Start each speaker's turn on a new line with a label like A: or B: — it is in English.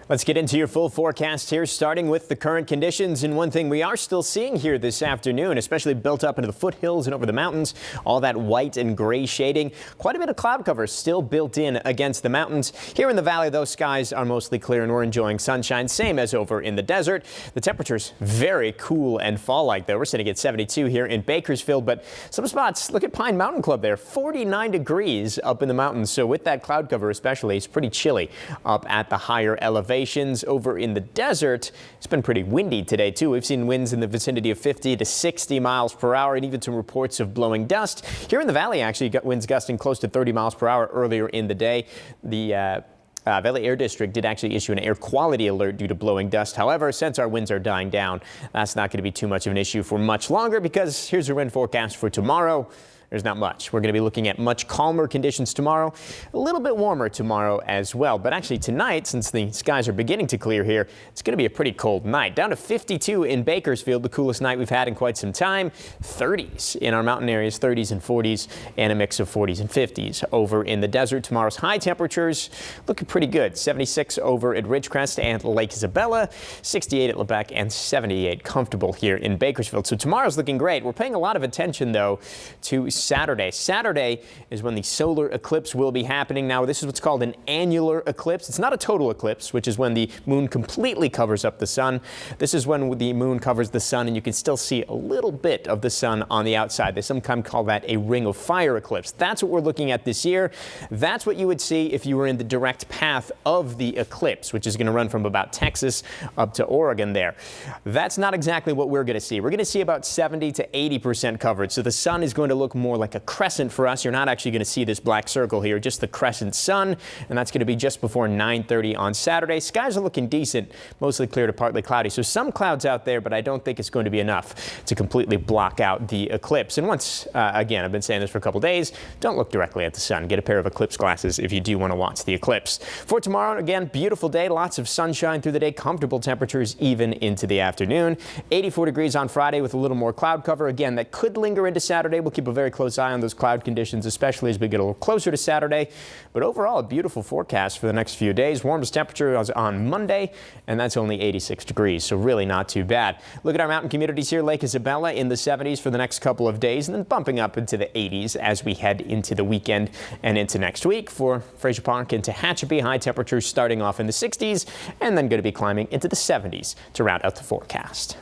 A: Let's get into your full forecast here, starting with the current conditions. And one thing we are still seeing here this afternoon, especially built up into the foothills and over the mountains, all that white and gray shading. Quite a bit of cloud cover still built in against the mountains. Here in the valley, those skies are mostly clear and we're enjoying sunshine, same as over in the desert. The temperature's very cool and fall-like, though. We're sitting at 72 here in Bakersfield, but some spots, look at Pine Mountain Club there, 49 degrees up in the mountains. So with that cloud cover especially, it's pretty chilly up at the higher elevations. Over in the desert, it's been pretty windy today, too. We've seen winds in the vicinity of 50 to 60 miles per hour and even some reports of blowing dust. Here in the valley, actually, got winds gusting close to 30 miles per hour earlier in the day. The Valley Air District did actually issue an air quality alert due to blowing dust. However, since our winds are dying down, that's not going to be too much of an issue for much longer, because here's your wind forecast for tomorrow. There's not much. We're going to be looking at much calmer conditions tomorrow, a little bit warmer tomorrow as well. But actually tonight, since the skies are beginning to clear here, it's going to be a pretty cold night. Down to 52 in Bakersfield, the coolest night we've had in quite some time. 30s in our mountain areas, 30s and 40s, and a mix of 40s and 50s over in the desert. Tomorrow's high temperatures looking pretty good. 76 over at Ridgecrest and Lake Isabella, 68 at Lebec, and 78 comfortable here in Bakersfield. So tomorrow's looking great. We're paying a lot of attention, though, to Saturday. Saturday is when the solar eclipse will be happening. Now, this is what's called an annular eclipse. It's not a total eclipse, which is when the moon completely covers up the sun. This is when the moon covers the sun and you can still see a little bit of the sun on the outside. They sometimes call that a ring of fire eclipse. That's what we're looking at this year. That's what you would see if you were in the direct path of the eclipse, which is going to run from about Texas up to Oregon there. That's not exactly what we're going to see. We're going to see about 70 to 80% coverage. So the sun is going to look more like a crescent for us. You're not actually going to see this black circle here, just the crescent sun, and that's going to be just before 9:30 on Saturday. Skies are looking decent, mostly clear to partly cloudy. So some clouds out there, but I don't think it's going to be enough to completely block out the eclipse. And once again, I've been saying this for a couple days, don't look directly at the sun. Get a pair of eclipse glasses if you do want to watch the eclipse. For tomorrow, again, beautiful day, lots of sunshine through the day, comfortable temperatures even into the afternoon. 84 degrees on Friday with a little more cloud cover. Again, that could linger into Saturday. We'll keep a very close eye on those cloud conditions, especially as we get a little closer to Saturday. But overall, a beautiful forecast for the next few days. Warmest temperature is on Monday, and that's only 86 degrees, so really not too bad. Look at our mountain communities here. Lake Isabella in the 70s for the next couple of days, and then bumping up into the 80s as we head into the weekend and into next week. For Fraser Park and Tehachapi, high temperatures starting off in the 60s, and then going to be climbing into the 70s to round out the forecast.